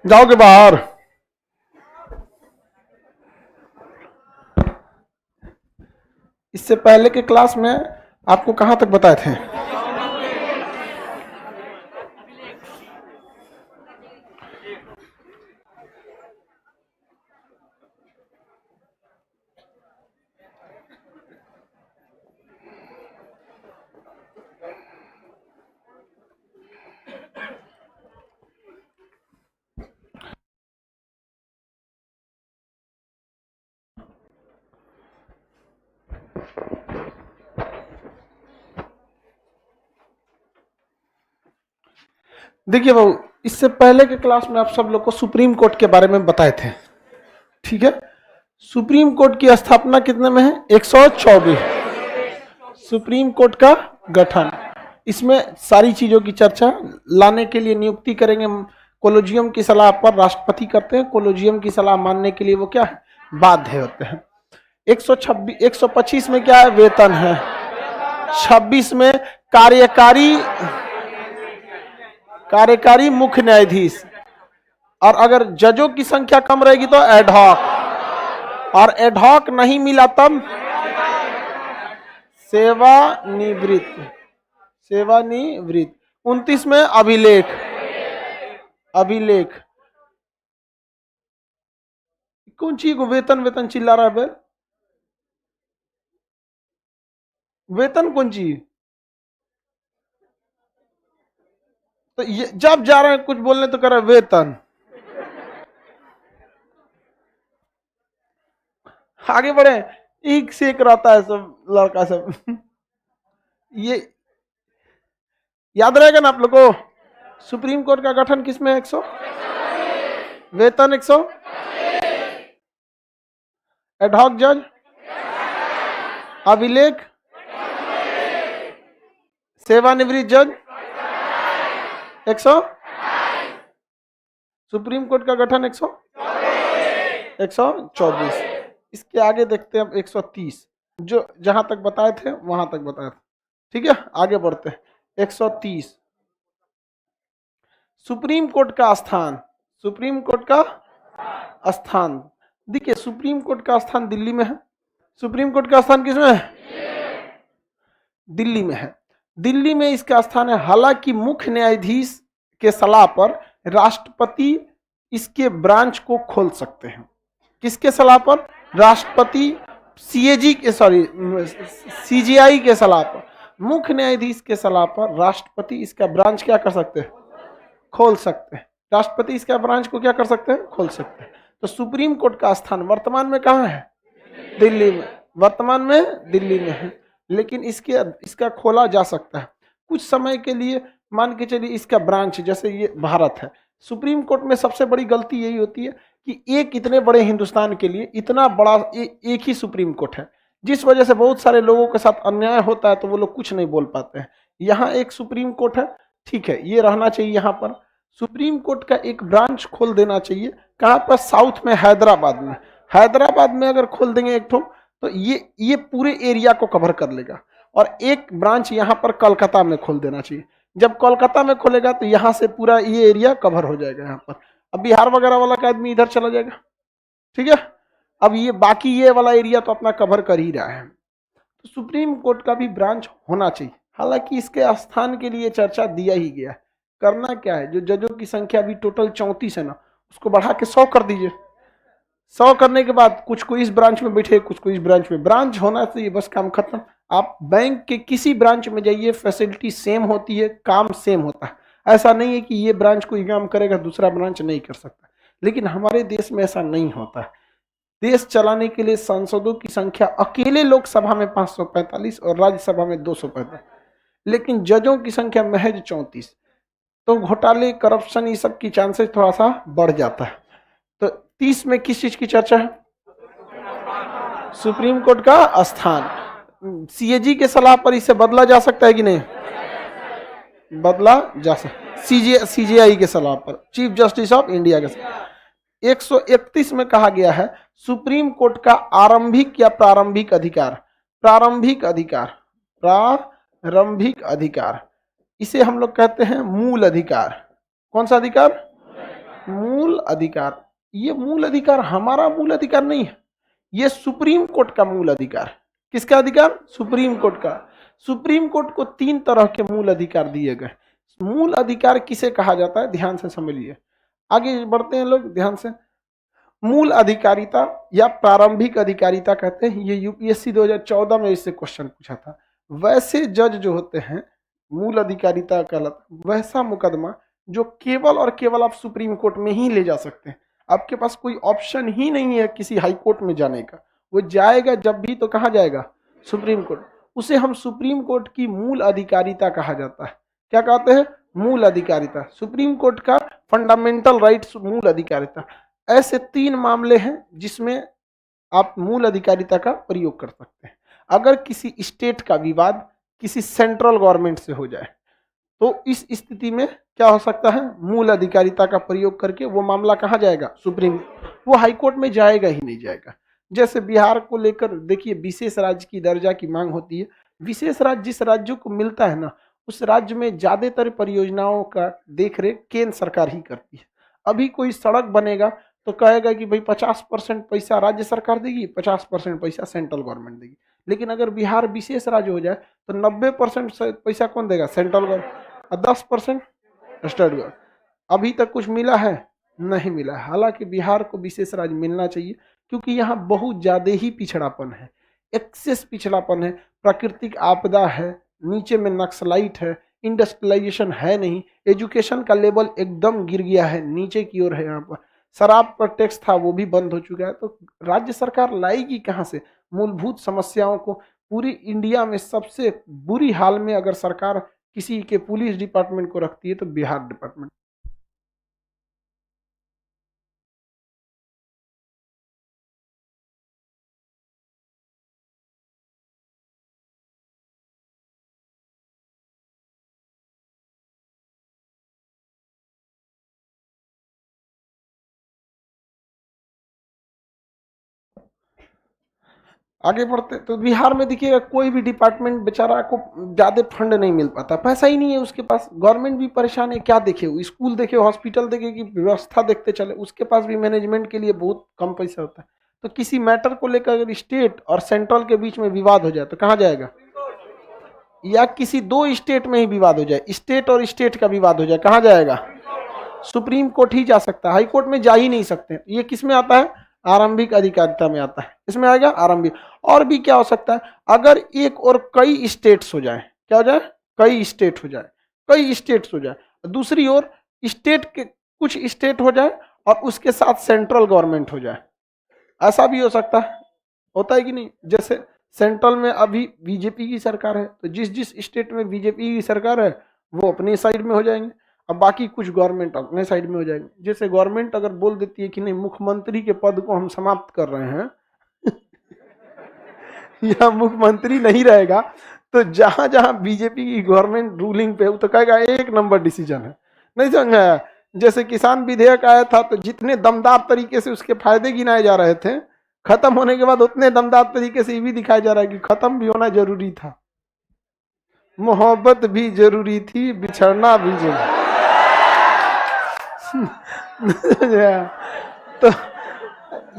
जाओगे बाहर। इससे पहले के क्लास में आपको कहां तक बताए थे? देखिए बाबू, इससे पहले के क्लास में आप सब लोग को सुप्रीम कोर्ट के बारे में बताए थे, ठीक है। सुप्रीम कोर्ट की स्थापना कितने में है? 124। सुप्रीम कोर्ट का गठन, इसमें सारी चीजों की चर्चा लाने के लिए नियुक्ति करेंगे। कोलोजियम की सलाह पर राष्ट्रपति करते हैं, कोलोजियम की सलाह मानने के लिए वो क्या है? बाध्य होते हैं। 125 में क्या है? वेतन है। 26 में कार्यकारी मुख्य न्यायाधीश, और अगर जजों की संख्या कम रहेगी तो एडहॉक, और एडहॉक नहीं मिला तब सेवानिवृत्त। 29 में अभिलेख। कौन चीज को वेतन चिल्ला रहा है? वेतन कौन चीज? तो ये जब जा रहे हैं कुछ बोलने तो कर रहे वेतन। आगे बढ़े। एक से एक रहता है सब लड़का सब। ये याद रहेगा ना आप लोग को? सुप्रीम कोर्ट का गठन किसमें? 100। वेतन 100। एडहॉक जज, अभिलेख, सेवानिवृत्त जज 100। सुप्रीम कोर्ट का गठन 124। इसके आगे देखते हैं अब 130, जो जहां तक बताए थे वहां तक बताए थे, ठीक है। आगे बढ़ते हैं। 130 सुप्रीम कोर्ट का स्थान। सुप्रीम कोर्ट का स्थान, देखिए सुप्रीम कोर्ट का स्थान दिल्ली में है। सुप्रीम कोर्ट का स्थान किसमें है? दिल्ली में है। दिल्ली में इसका स्थान है। हालांकि मुख्य न्यायाधीश के सलाह पर राष्ट्रपति इसके ब्रांच को खोल सकते हैं। किसके सलाह पर? राष्ट्रपति सीजीआई के सलाह पर, मुख्य न्यायाधीश के सलाह पर राष्ट्रपति इसका ब्रांच क्या कर सकते हैं? खोल सकते हैं। राष्ट्रपति इसका ब्रांच को क्या कर सकते हैं? खोल सकते हैं। तो सुप्रीम कोर्ट का स्थान वर्तमान में कहाँ है? दिल्ली में। वर्तमान में दिल्ली में है, लेकिन इसका खोला जा सकता है कुछ समय के लिए। मान के चलिए इसका ब्रांच, जैसे ये भारत है, सुप्रीम कोर्ट में सबसे बड़ी गलती यही होती है कि एक इतने बड़े हिंदुस्तान के लिए इतना बड़ा एक ही सुप्रीम कोर्ट है, जिस वजह से बहुत सारे लोगों के साथ अन्याय होता है, तो वो लोग कुछ नहीं बोल पाते हैं। यहाँ एक सुप्रीम कोर्ट है, ठीक है, ये रहना चाहिए। यहाँ पर सुप्रीम कोर्ट का एक ब्रांच खोल देना चाहिए। कहाँ पर? साउथ में, हैदराबाद में। हैदराबाद में अगर खोल देंगे एक ठो, तो ये पूरे एरिया को कवर कर लेगा। और एक ब्रांच यहाँ पर कलकत्ता में खोल देना चाहिए। जब कोलकाता में खोलेगा तो यहाँ से पूरा ये एरिया कवर हो जाएगा। यहाँ पर अब बिहार वगैरह वाला का आदमी इधर चला जाएगा, ठीक है। अब ये बाकी ये वाला एरिया तो अपना कवर कर ही रहा है। तो सुप्रीम कोर्ट का भी ब्रांच होना चाहिए। हालांकि इसके स्थान के लिए चर्चा दिया ही गया है। करना क्या है? जो जजों की संख्या अभी टोटल 34 है ना, उसको बढ़ा के 100 कर दीजिए। 100 करने के बाद कुछ को इस ब्रांच में बैठे, कुछ को इस ब्रांच में। ब्रांच होना चाहिए, बस काम खत्म। आप बैंक के किसी ब्रांच में जाइए, फैसिलिटी सेम होती है, काम सेम होता है। ऐसा नहीं है कि ये ब्रांच कोई काम करेगा दूसरा ब्रांच नहीं कर सकता, लेकिन हमारे देश में ऐसा नहीं होता है। देश चलाने के लिए सांसदों की संख्या अकेले लोकसभा में 545 और राज्यसभा में 245, लेकिन जजों की संख्या महज 34। तो घोटाले, करप्शन, ये सब की चांसेस थोड़ा सा बढ़ जाता है। तो 30 में किस चीज की चर्चा है? सुप्रीम कोर्ट का स्थान। सीएजी के सलाह पर इसे बदला जा सकता है कि नहीं? बदला जा सकता। सीजीआई के सलाह पर, चीफ जस्टिस ऑफ इंडिया के सलाह। 131 में कहा गया है सुप्रीम कोर्ट का आरंभिक या प्रारंभिक अधिकार। प्रारंभिक अधिकार, इसे हम लोग कहते हैं मूल अधिकार। कौन सा अधिकार? मूल अधिकार, ये मूल अधिकार हमारा मूल अधिकार नहीं है, ये सुप्रीम कोर्ट का मूल अधिकार है। किसका अधिकार? सुप्रीम कोर्ट का। सुप्रीम कोर्ट को 3 तरह के मूल अधिकार दिए गए। मूल अधिकार किसे कहा जाता है, ध्यान से समझिए, आगे बढ़ते हैं लोग ध्यान से। मूल अधिकारिता या प्रारंभिक अधिकारिता कहते हैं, ये यूपीएससी 2014 में इससे क्वेश्चन पूछा था। वैसे जज जो होते हैं मूल अधिकारिता कहलाता, वैसा मुकदमा जो केवल और केवल आप सुप्रीम कोर्ट में ही ले जा सकते हैं, आपके पास कोई ऑप्शन ही नहीं है किसी हाई कोर्ट में जाने का, वो जाएगा जब भी तो कहाँ जाएगा? Supreme court. उसे हम सुप्रीम कोर्ट की मूल अधिकारिता कहा जाता है। क्या कहते हैं? मूल अधिकारिता, सुप्रीम कोर्ट का फंडामेंटल राइट्स मूल अधिकारिता। ऐसे 3 मामले हैं जिसमें आप मूल अधिकारिता का प्रयोग कर सकते हैं। अगर किसी स्टेट का विवाद किसी सेंट्रल गवर्नमेंट से हो जाए तो इस स्थिति में क्या हो सकता है? मूल अधिकारिता का प्रयोग करके वो मामला कहाँ जाएगा? सुप्रीम। वो हाई कोर्ट में जाएगा ही नहीं जाएगा। जैसे बिहार को लेकर देखिए, विशेष राज्य की दर्जा की मांग होती है। विशेष राज्य जिस राज्यों को मिलता है ना, उस राज्य में ज्यादातर परियोजनाओं का देखरेख केंद्र सरकार ही करती है। अभी कोई सड़क बनेगा तो कहेगा कि भाई 50% पैसा राज्य सरकार देगी, 50% पैसा सेंट्रल गवर्नमेंट देगी। लेकिन अगर बिहार विशेष राज्य हो जाए तो 90% पैसा कौन देगा? सेंट्रल गवर्नमेंट, और 10% स्टेट गवर्नमेंट। अभी तक कुछ मिला है? नहीं मिला है। हालांकि बिहार को विशेष राज्य मिलना चाहिए, क्योंकि यहाँ बहुत ज्यादा ही पिछड़ापन है, एक्सेस पिछड़ापन है, प्राकृतिक आपदा है, नीचे में नक्सलाइट है, इंडस्ट्रियलाइजेशन है नहीं, एजुकेशन का लेवल एकदम गिर गया है, नीचे की ओर है। यहाँ पर शराब पर टैक्स था वो भी बंद हो चुका है। तो राज्य सरकार लाएगी कहाँ से? मूलभूत समस्याओं को पूरी इंडिया में सबसे बुरी हाल में अगर सरकार किसी के पुलिस डिपार्टमेंट को रखती है तो बिहार डिपार्टमेंट। आगे बढ़ते तो बिहार में देखिएगा कोई भी डिपार्टमेंट बेचारा को ज्यादा फंड नहीं मिल पाता, पैसा ही नहीं है उसके पास। गवर्नमेंट भी परेशान है, क्या देखे? स्कूल देखे, हॉस्पिटल देखे, कि व्यवस्था देखते चले, उसके पास भी मैनेजमेंट के लिए बहुत कम पैसा होता है। तो किसी मैटर को लेकर अगर स्टेट और सेंट्रल के बीच में विवाद हो जाए तो कहाँ जाएगा? या किसी 2 स्टेट में ही विवाद हो जाए, स्टेट और स्टेट का विवाद हो जाए, कहाँ जाएगा? सुप्रीम कोर्ट ही जा सकता है, हाई कोर्ट में जा ही नहीं सकते। ये किस में आता है? आरंभिक अधिकारिता में आता है, इसमें आएगा आरंभिक। और भी क्या हो सकता है? अगर एक और कई स्टेट्स हो जाए, क्या हो जाए? कई स्टेट हो जाए, कई स्टेट्स हो जाए, दूसरी ओर स्टेट के कुछ स्टेट हो जाए और उसके साथ सेंट्रल गवर्नमेंट हो जाए, ऐसा भी हो सकता है। होता है कि नहीं? जैसे सेंट्रल में अभी बीजेपी की सरकार है, तो जिस जिस स्टेट में बीजेपी की सरकार है वो अपने साइड में हो जाएंगे, अब बाकी कुछ गवर्नमेंट अपने साइड में हो जाएंगे। जैसे गवर्नमेंट अगर बोल देती है कि नहीं, मुख्यमंत्री के पद को हम समाप्त कर रहे हैं या मुख्यमंत्री नहीं रहेगा, तो जहां जहां बीजेपी की गवर्नमेंट रूलिंग पे, तो कहेगा 1 नंबर डिसीजन है। नहीं समझा? जैसे किसान विधेयक आया था तो जितने दमदार तरीके से उसके फायदे गिनाए जा रहे थे, खत्म होने के बाद उतने दमदार तरीके से ये भी दिखाया जा रहा है कि खत्म भी होना जरूरी था, मोहब्बत भी जरूरी थी, बिछड़ना भी जरूरी। तो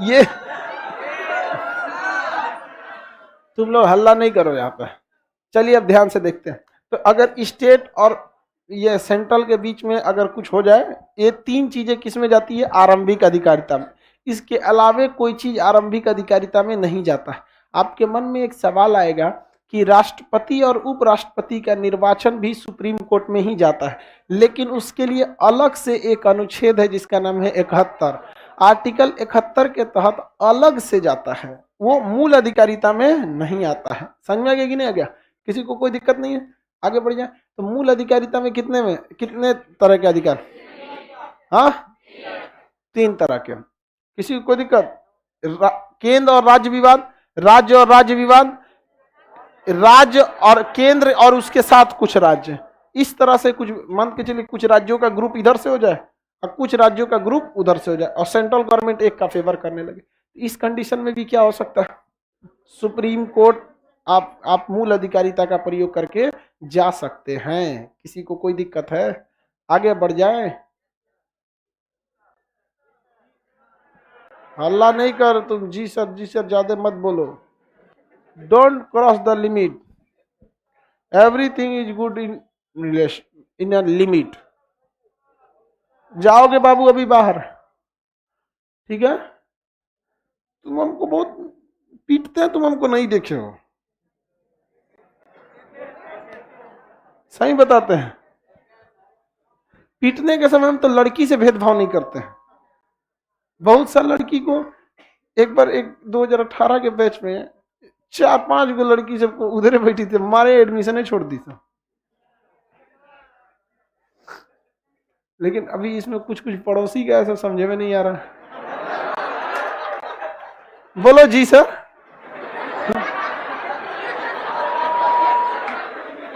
ये तुम लोग हल्ला नहीं करो यहाँ पे। चलिए अब ध्यान से देखते हैं। तो अगर स्टेट और ये सेंट्रल के बीच में अगर कुछ हो जाए, ये 3 चीजें किस में जाती है? आरंभिक अधिकारिता में। इसके अलावे कोई चीज आरंभिक अधिकारिता में नहीं जाता है। आपके मन में एक सवाल आएगा कि राष्ट्रपति और उपराष्ट्रपति का निर्वाचन भी सुप्रीम कोर्ट में ही जाता है, लेकिन उसके लिए अलग से एक अनुच्छेद है जिसका नाम है 71। आर्टिकल 71 के तहत अलग से जाता है, वो मूल अधिकारिता में नहीं आता है। समझ में आ गया कि नहीं आ गया? किसी को कोई दिक्कत नहीं है? आगे बढ़ जाए। तो मूल अधिकारिता में कितने तरह के अधिकार? हाँ, 3 तरह के। किसी को कोई दिक्कत? केंद्र और राज्य विवाद, राज्य और राज्य विवाद, राज्य और केंद्र और उसके साथ कुछ राज्य। इस तरह से कुछ मान के चलिए, कुछ राज्यों का ग्रुप इधर से हो जाए और कुछ राज्यों का ग्रुप उधर से हो जाए और सेंट्रल गवर्नमेंट एक का फेवर करने लगे। इस कंडीशन में भी क्या हो सकता है? सुप्रीम कोर्ट आप मूल अधिकारिता का प्रयोग करके जा सकते हैं। किसी को कोई दिक्कत है? आगे बढ़ जाए। हल्ला नहीं कर, तुम जी सर ज्यादा मत बोलो। Don't cross the limit, everything is good in relation, in a limit. जाओगे बाबू अभी बाहर, ठीक है? तुम हमको बहुत पीटते हैं, तुम हमको नहीं देखे हो, सही बताते हैं। पीटने के समय हम तो लड़की से भेदभाव नहीं करते हैं। बहुत सा लड़की को एक बार 2018 के बैच में 4-5 गो लड़की जब उधर बैठी थी, हमारे एडमिशन छोड़ दी था। लेकिन अभी इसमें कुछ पड़ोसी का ऐसा समझे में नहीं आ रहा। बोलो जी सर।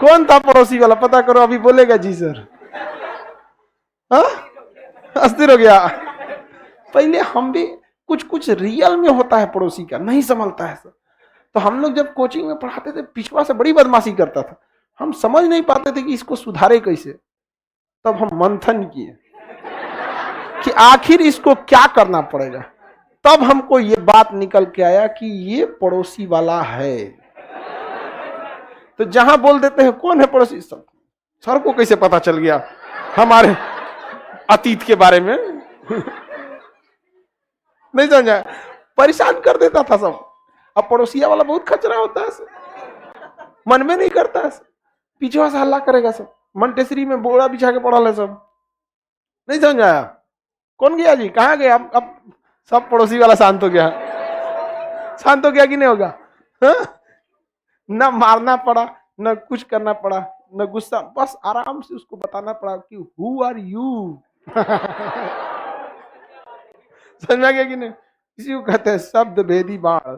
कौन था पड़ोसी वाला, पता करो, अभी बोलेगा जी सर। हाँ, अस्थिर हो गया। पहले हम भी कुछ रियल में होता है पड़ोसी का, नहीं संभलता है सर। तो हम लोग जब कोचिंग में पढ़ाते थे, पिछवा से बड़ी बदमाशी करता था, हम समझ नहीं पाते थे कि इसको सुधारे कैसे। तब हम मंथन किए कि आखिर इसको क्या करना पड़ेगा। तब हमको ये बात निकल के आया कि ये पड़ोसी वाला है। तो जहां बोल देते हैं कौन है पड़ोसी, सर को कैसे पता चल गया हमारे अतीत के बारे में। नहीं समझा, परेशान कर देता था सब। अब पड़ोसिया वाला बहुत खचरा होता है, मन में नहीं करता है, पीछे से हल्ला करेगा सब, मंटेसरी में बोरा बिछा के पड़ा ले सब। नहीं समझ आया? कौन गया जी, कहाँ गया? अब सब पड़ोसी वाला शांत हो गया। शांत हो गया कि नहीं होगा? न मारना पड़ा, न कुछ करना पड़ा, न गुस्सा, बस आराम से उसको बताना पड़ा कि हु आर यू। समझ में आ गया कि नहीं? इसी को कहते हैं शब्द भेदी बाण।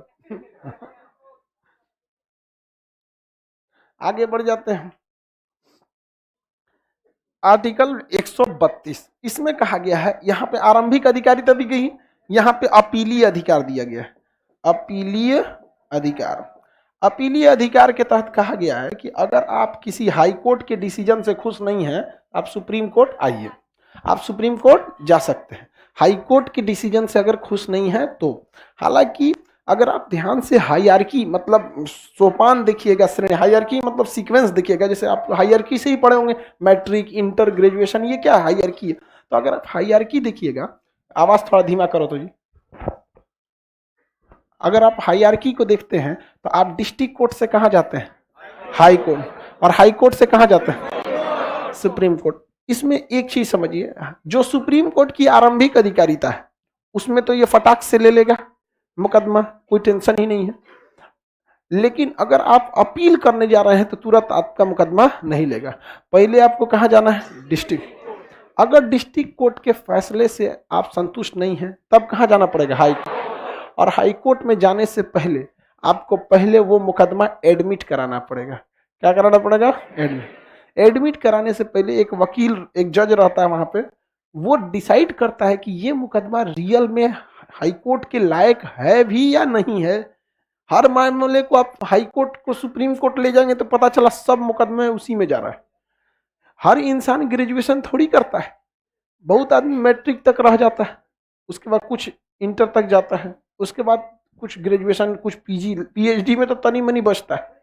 आगे बढ़ जाते हैं। आर्टिकल 132, इसमें कहा गया है, यहाँ पे आरंभिक अधिकारिता दी गई, यहाँ पे अपीलीय अधिकार दिया गया है। अपीलीय अधिकार, अपीलीय अधिकार के तहत कहा गया है कि अगर आप किसी हाई कोर्ट के डिसीजन से खुश नहीं हैं, आप सुप्रीम कोर्ट आइए, आप सुप्रीम कोर्ट जा सकते हैं। हाई कोर्ट के डिसीजन से अगर खुश नहीं है तो, हालांकि अगर आप ध्यान से हायरार्की मतलब सोपान देखिएगा, श्रेणी, हायरार्की मतलब सीक्वेंस देखिएगा, जैसे आप हायरार्की से ही पढ़े होंगे, मैट्रिक, इंटर, ग्रेजुएशन, ये क्या हायरार्की है। तो अगर आप हायरार्की देखिएगा, आवाज थोड़ा धीमा करो तो जी। अगर आप हायरार्की को देखते हैं तो आप डिस्ट्रिक्ट कोर्ट से कहाँ जाते हैं? हाई कोर्ट, और हाई कोर्ट से कहाँ जाते हैं? Supreme court. इसमें एक चीज समझिए, जो सुप्रीम कोर्ट की आरंभिक अधिकारिता है उसमें तो ये फटाक से ले लेगा मुकदमा, कोई टेंशन ही नहीं है। लेकिन अगर आप अपील करने जा रहे हैं तो तुरंत आपका मुकदमा नहीं लेगा। पहले आपको कहाँ जाना है? डिस्ट्रिक्ट। अगर डिस्ट्रिक्ट कोर्ट के फैसले से आप संतुष्ट नहीं हैं तब कहाँ जाना पड़ेगा? High court. और हाई कोर्ट में जाने से पहले आपको पहले वो मुकदमा एडमिट कराना पड़ेगा। क्या कराना पड़ेगा? एडमिट कराने से पहले एक वकील, एक जज रहता है वहां पे, वो डिसाइड करता है कि ये मुकदमा रियल में हाई कोर्ट के लायक है भी या नहीं है। हर मामले को आप हाई कोर्ट को सुप्रीम कोर्ट ले जाएंगे तो पता चला सब मुकदमे उसी में जा रहा है। हर इंसान ग्रेजुएशन थोड़ी करता है, बहुत आदमी मैट्रिक तक रह जाता है, उसके बाद कुछ इंटर तक जाता है, उसके बाद कुछ ग्रेजुएशन, कुछ पीजी, पीएचडी में तो तनी मनी बचता है।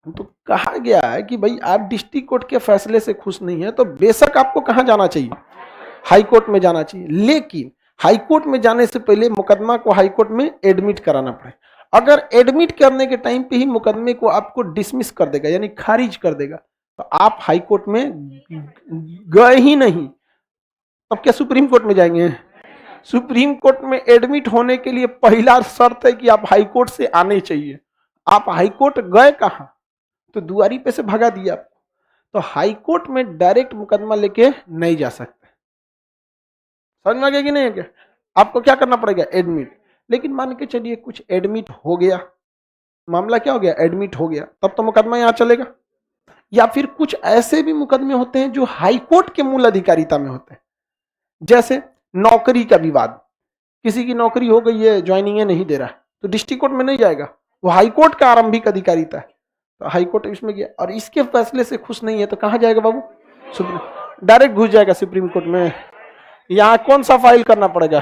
तो कहा गया है कि भाई आप डिस्ट्रिक्ट कोर्ट के फैसले से खुश नहीं है तो बेशक आपको कहां जाना चाहिए? हाई कोर्ट में जाना चाहिए। लेकिन हाई कोर्ट में जाने से पहले मुकदमा को हाई कोर्ट में एडमिट कराना पड़े। अगर एडमिट करने के टाइम पे ही मुकदमे को आपको डिसमिस कर देगा, यानी खारिज कर देगा, तो आप हाई कोर्ट में गए ही नहीं। अब क्या सुप्रीम कोर्ट में जाएंगे? सुप्रीम कोर्ट में एडमिट होने के लिए पहला शर्त है कि आप हाई कोर्ट से आने चाहिए। आप हाई कोर्ट गए कहां? तो दुआरी पे से भगा दिया आपको। तो हाई कोर्ट में डायरेक्ट मुकदमा लेके नहीं जा सकते। समझ में आ गया कि नहीं? क्या आपको क्या करना पड़ेगा? एडमिट। लेकिन मान के चलिए कुछ एडमिट हो गया, मामला क्या हो गया? एडमिट हो गया, तब तो मुकदमा यहां चलेगा। या फिर कुछ ऐसे भी मुकदमे होते हैं जो हाई कोर्ट के मूल अधिकारिता में होते हैं, जैसे नौकरी का विवाद, किसी की नौकरी हो गई है, ज्वाइनिंग नहीं दे रहा है, तो डिस्ट्रिक्ट कोर्ट में नहीं जाएगा, वो हाई कोर्ट का आरंभिक अधिकारिता है। तो हाई कोर्ट इसमें गया और इसके फैसले से खुश नहीं है तो कहां जाएगा बाबू? सुप्रीम। डायरेक्ट घुस जाएगा सुप्रीम कोर्ट में। यहां कौन सा फाइल करना पड़ेगा?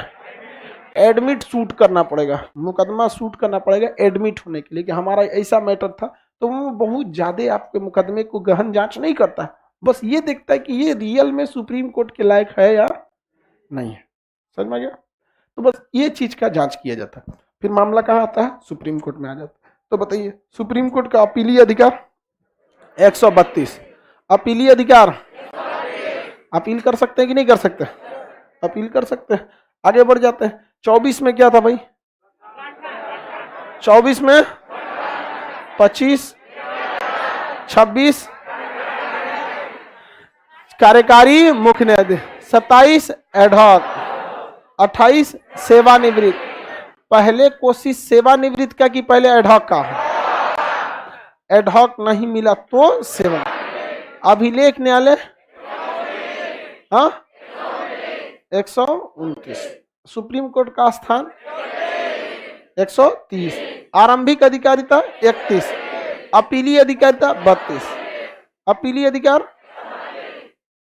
एडमिट शूट करना पड़ेगा, मुकदमा शूट करना पड़ेगा एडमिट होने के लिए कि हमारा ऐसा मैटर था। तो वो बहुत ज्यादा आपके मुकदमे को गहन जांच नहीं करता, बस ये देखता है कि ये रियल में सुप्रीम कोर्ट के लायक है या नहीं है। समझ में आ गया? तो बस ये चीज का जांच किया जाता है। फिर मामला कहाँ आता है? सुप्रीम कोर्ट में आ जाता है। तो बताइए, सुप्रीम कोर्ट का अपीलीय अधिकार 132। अपीलीय अधिकार, अपील कर सकते हैं कि नहीं कर सकते? अपील कर सकते हैं। आगे बढ़ जाते हैं। 24 में क्या था भाई? 24 में 25, 26 कार्यकारी मुख्य न्यायाधीश, 27 एडहॉक, 28 सेवानिवृत्त। पहले कोशिश सेवानिवृत्त का कि पहले एडहॉक का? एडहॉक नहीं मिला तो सेवा। अभिलेख न्यायालय 129। सुप्रीम कोर्ट का स्थान 130। आरंभिक अधिकारिता 31। अपीलीय अधिकारिता 32। अपीलीय अधिकार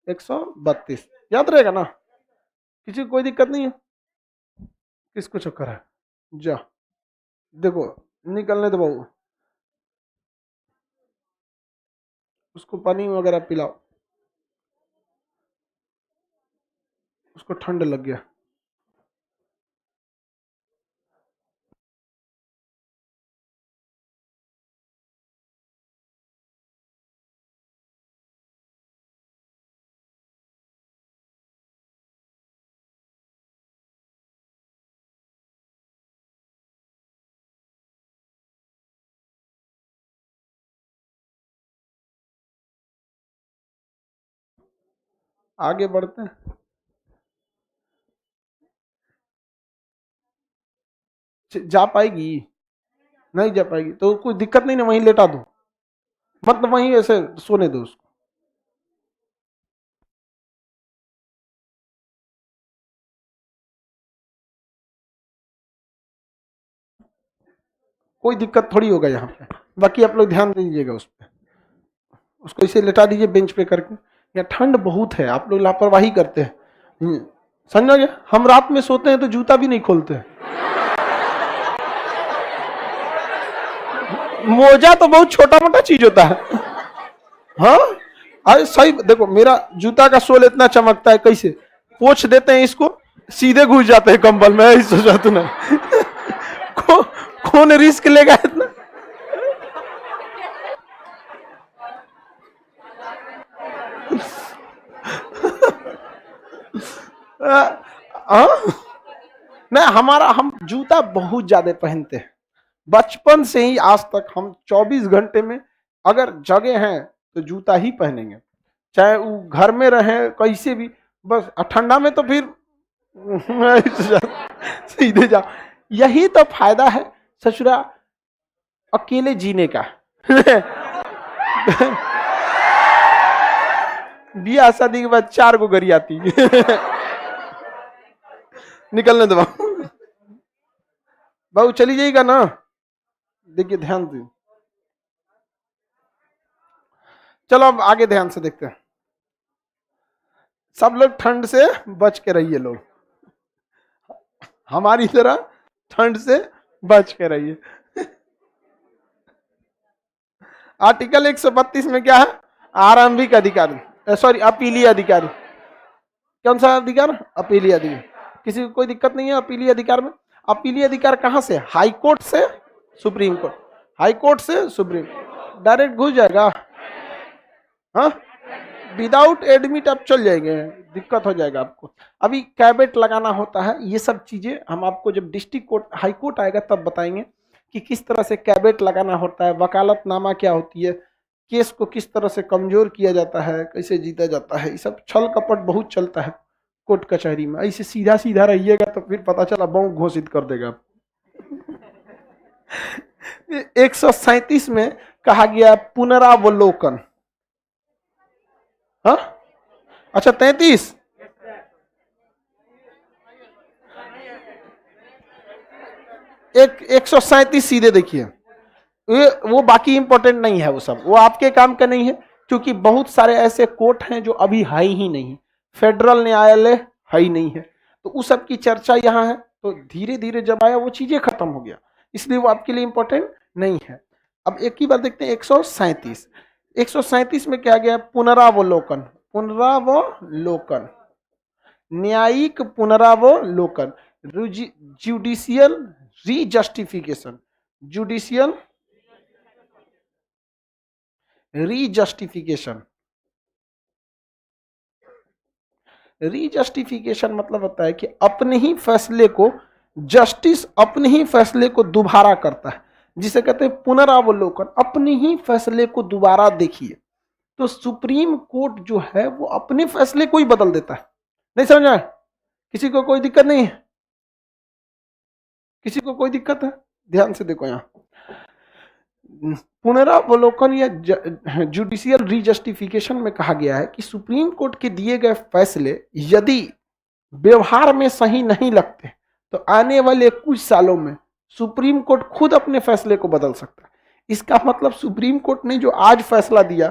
132। याद रहेगा ना? किसी को कोई दिक्कत नहीं है? किसको चक्कर है? जा देखो, निकलने दो बाबू, उसको पानी वगैरह पिलाओ, उसको ठंड लग गया। आगे बढ़ते हैं। जा पाएगी? नहीं जा पाएगी तो कोई दिक्कत नहीं ना, वहीं लेटा दो, मतलब वहीं ऐसे सोने दो उसको। कोई दिक्कत थोड़ी होगा यहाँ पे। बाकी आप लोग ध्यान दीजिएगा उस पर, उसको इसे लेटा दीजिए बेंच पे करके। या ठंड बहुत है, आप लोग लापरवाही करते हैं। समझ गया? हम रात में सोते हैं तो जूता भी नहीं खोलते हैं। मोजा तो बहुत छोटा मोटा चीज होता है। हाँ अरे सही देखो, मेरा जूता का सोल इतना चमकता है, कैसे पोछ देते हैं इसको, सीधे घुस जाते हैं कंबल में। ऐसा सोचा तूने? कौन रिस्क लेगा इतना? नहीं, हमारा हम जूता बहुत ज्यादा पहनते हैं बचपन से ही आज तक। हम 24 घंटे में अगर जगह हैं तो जूता ही पहनेंगे, चाहे वो घर में रहे कैसे भी। बस ठंडा में तो फिर सीधे जाओ। यही तो फायदा है ससुरा अकेले जीने का। बियाह शादी के बाद 4 गो गरी आती। निकलने दो बाबू, चली जाएगा ना? देखिए ध्यान दो। चलो अब आगे ध्यान से देखते हैं। सब लोग ठंड से बच के रहिए, लोग हमारी तरह ठंड से बच के रहिए। आर्टिकल 132 में क्या है? आरंभिक अधिकारी, सॉरी अपीलीय अधिकारी। कौन सा अधिकार? अपीलीय अधिकार। किसी को कोई दिक्कत नहीं है अपीलीय अधिकार में? अपीलीय अधिकार कहां से? हाई कोर्ट से सुप्रीम कोर्ट, हाई कोर्ट से सुप्रीम, डायरेक्ट घुस जाएगा। हाँ, विदाउट एडमिट आप चल जाएंगे, दिक्कत हो जाएगा आपको। अभी कैबेट लगाना होता है, ये सब चीजें हम आपको जब डिस्ट्रिक्ट कोर्ट हाई कोर्ट आएगा तब बताएंगे कि किस तरह से कैबेट लगाना होता है, वकालतनामा क्या होती है, केस को किस तरह से कमजोर किया जाता है, कैसे जीता जाता है। ये सब छल कपट बहुत चलता है कोर्ट कचहरी में। ऐसे सीधा सीधा रहिएगा तो फिर पता चला बॉन्ग घोषित कर देगा। 137 में कहा गया पुनरावलोकन। हाँ अच्छा 33 137 सीधे देखिए, वो बाकी इंपॉर्टेंट नहीं है, वो सब वो आपके काम का नहीं है, क्योंकि बहुत सारे ऐसे कोर्ट हैं जो अभी है ही नहीं, फेडरल न्यायालय है ही नहीं है, तो उस सब की चर्चा यहाँ है। तो धीरे धीरे जब आया वो चीजें खत्म हो गया, इसलिए वो आपके लिए इंपॉर्टेंट नहीं है। अब एक ही बार देखते हैं 137। 137 में क्या गया? पुनरावलोकन। पुनरावलोकन, न्यायिक पुनरावलोकन, जुडिशियल रीजस्टिफिकेशन, जुडिशियल रीजस्टिफिकेशन। रीजस्टिफिकेशन मतलब होता है कि अपने ही फैसले को, जस्टिस अपने ही फैसले को दोबारा करता है, जिसे कहते हैं पुनरावलोकन। अपने ही फैसले को दोबारा देखिए। तो सुप्रीम कोर्ट जो है वो अपने फैसले को ही बदल देता है। नहीं समझ आए? किसी को कोई दिक्कत नहीं है? किसी को कोई दिक्कत है? ध्यान से देखो, यहां पुनरावलोकन या जुडिशियल रीजस्टिफिकेशन में कहा गया है कि सुप्रीम कोर्ट के दिए गए फैसले यदि व्यवहार में सही नहीं लगते तो आने वाले कुछ सालों में सुप्रीम कोर्ट खुद अपने फैसले को बदल सकता है। इसका मतलब सुप्रीम कोर्ट ने जो आज फैसला दिया,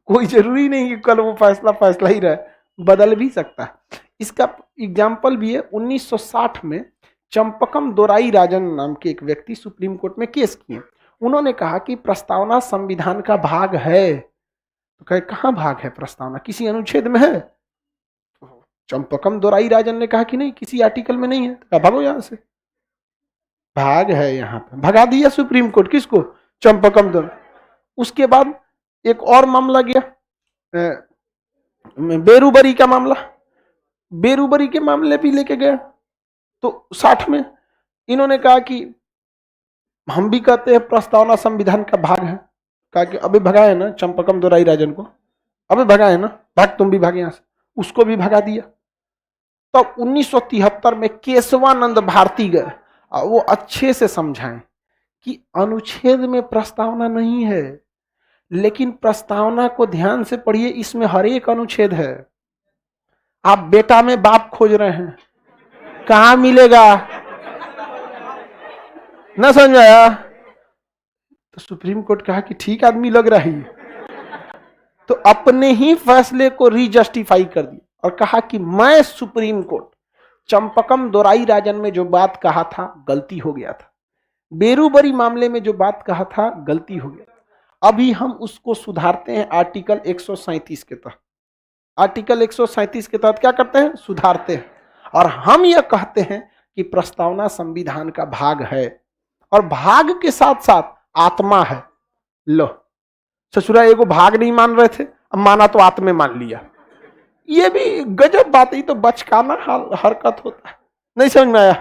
कोई जरूरी नहीं कि कल वो फैसला ही रहे, बदल भी सकता है। इसका एग्जाम्पल भी है 1960 में चंपकम दोराई राजन नाम के एक व्यक्ति सुप्रीम कोर्ट में केस किए। उन्होंने कहा कि प्रस्तावना संविधान का भाग है। तो कहे कहां भाग है? प्रस्तावना किसी अनुच्छेद में है? तो चंपकम दोराई राजन ने कहा कि नहीं, किसी आर्टिकल में नहीं है। तो भागो यहां से, भाग है यहां पे। भगा दिया सुप्रीम कोर्ट किसको? चंपकम दोराई। उसके बाद एक और मामला गया, बेरूबरी का मामला। बेरूबरी के मामले भी लेके गया। तो 60 में इन्होंने कहा कि हम भी कहते हैं प्रस्तावना संविधान का भाग है। कहा कि अभी भगाए ना चंपकम दोराई राजन को, अभी भगाए ना, भाग तुम भी भागे यहां से। उसको भी भगा दिया। तब तो 1973 में केशवानंद भारती गए और वो अच्छे से समझाएं कि अनुच्छेद में प्रस्तावना नहीं है, लेकिन प्रस्तावना को ध्यान से पढ़िए, इसमें हर एक अनुच्छेद है। आप बेटा में बाप खोज रहे हैं, कहां मिलेगा? ना समझ आया? तो सुप्रीम कोर्ट कहा कि ठीक आदमी लग रहा है, तो अपने ही फैसले को रीजस्टिफाई कर दिया और कहा कि मैं सुप्रीम कोर्ट चंपकम दोराई राजन में जो बात कहा था गलती हो गया था, बेरूबरी मामले में जो बात कहा था गलती हो गया। अभी हम उसको सुधारते हैं आर्टिकल 137 के तहत। आर्टिकल 137 के तहत क्या करते हैं? सुधारते हैं। और हम यह कहते हैं कि प्रस्तावना संविधान का भाग है और भाग के साथ साथ आत्मा है। लो, ससुरा एगो भाग नहीं मान रहे थे, अब माना तो आत्मे मान लिया। ये भी गजब बात है, तो बचकाना हरकत होता है। नहीं समझ में आया?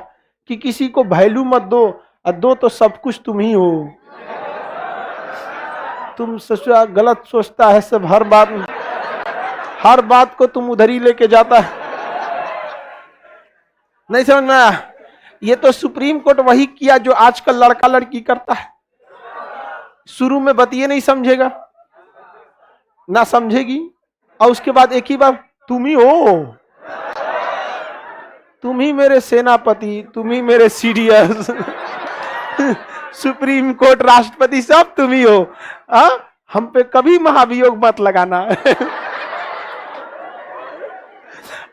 कि किसी को वैल्यू मत दो, और दो तो सब कुछ तुम ही हो। तुम ससुरा गलत सोचता है सब, हर बात को तुम उधर ही लेके जाता है। नहीं समझ में आया? ये तो सुप्रीम कोर्ट वही किया जो आजकल लड़का लड़की करता है। शुरू में बतिए नहीं समझेगा ना समझेगी, और उसके बाद एक ही बार तुम ही हो, तुम ही मेरे सेनापति, तुम ही मेरे सीडीएस, सुप्रीम कोर्ट, राष्ट्रपति, सब तुम ही हो। हम पे कभी महाभियोग मत लगाना।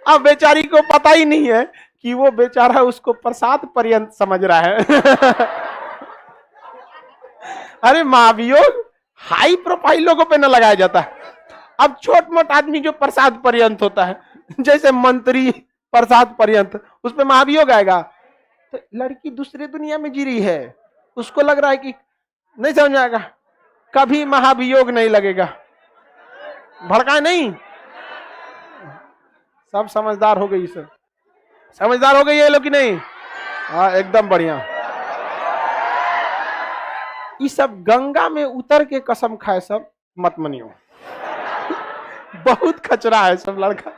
अब बेचारी को पता ही नहीं है कि वो बेचारा उसको प्रसाद पर्यंत समझ रहा है। अरे महाभियोग हाई प्रोफाइल लोगों पे न लगाया जाता है। अब छोट मोट आदमी जो प्रसाद पर्यंत होता है, जैसे मंत्री प्रसाद पर्यंत, उस पे महाभियोग आएगा। तो लड़की दूसरे दुनिया में जी रही है, उसको लग रहा है कि नहीं समझ आएगा, कभी महाभियोग नहीं लगेगा। भड़का नहीं, सब समझदार हो गई, सर समझदार हो गई है लोग कि नहीं? हाँ एकदम बढ़िया। ये सब गंगा में उतर के कसम खाए, सब मत मनियो। बहुत खचरा है सब लड़का।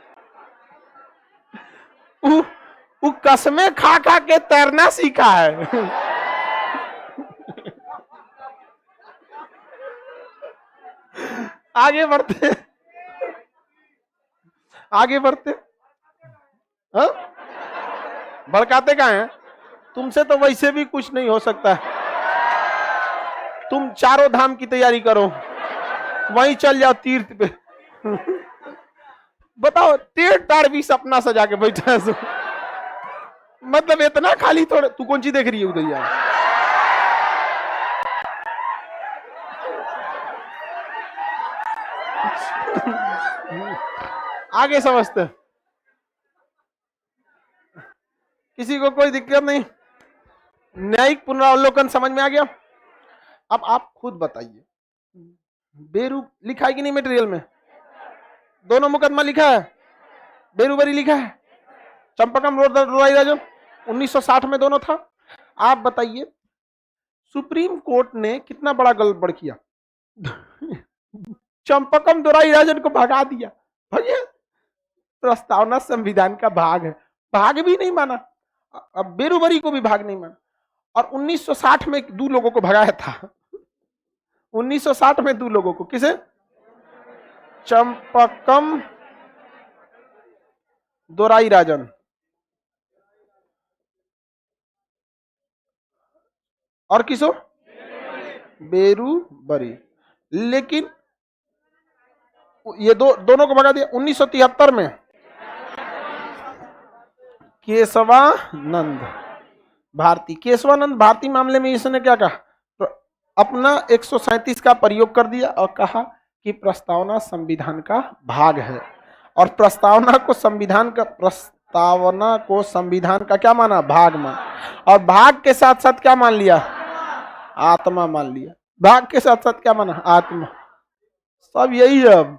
वो कसमें खा खा के तैरना सीखा है। आगे बढ़ते, आगे बढ़ते। हाँ? भड़काते का है? तुमसे तो वैसे भी कुछ नहीं हो सकता है। तुम चारों धाम की तैयारी करो, वहीं चल जाओ तीर्थ पे। बताओ, 13 भी सपना सजा के बैठा है। मतलब इतना खाली थोड़ा, तू कौन सी देख रही है उधर यार? आगे समझते हैं, किसी को कोई दिक्कत नहीं? न्यायिक पुनरावलोकन समझ में आ गया? अब आप खुद बताइए, बेरू लिखा है कि नहीं मटेरियल में? दोनों मुकदमा लिखा है, बेरूबरी लिखा है, चंपकम रोराई राजन 1960 में दोनों था। आप बताइए सुप्रीम कोर्ट ने कितना बड़ा गड़बड़ किया? चंपकम दोराई राजन को भगा दिया। भैया प्रस्तावना संविधान का भाग है, भाग भी नहीं माना, अब बेरूबरी को भी भाग नहीं माना। और 1960 में 2 लोगों को भगाया था, 1960 में 2 लोगों को, किसे? चंपकम दोराई राजन और किसो? बेरूबरी। लेकिन ये दोनों को भगा दिया। 1973 में केशवानंद भारती, केशवानंद भारती मामले में इसने क्या कहा? अपना 137 का प्रयोग कर दिया और कहा कि प्रस्तावना संविधान का भाग है, और प्रस्तावना को संविधान का क्या माना? भाग मान। और भाग के साथ साथ क्या मान लिया? आत्मा मान लिया। भाग के साथ साथ क्या माना? आत्मा। सब यही है,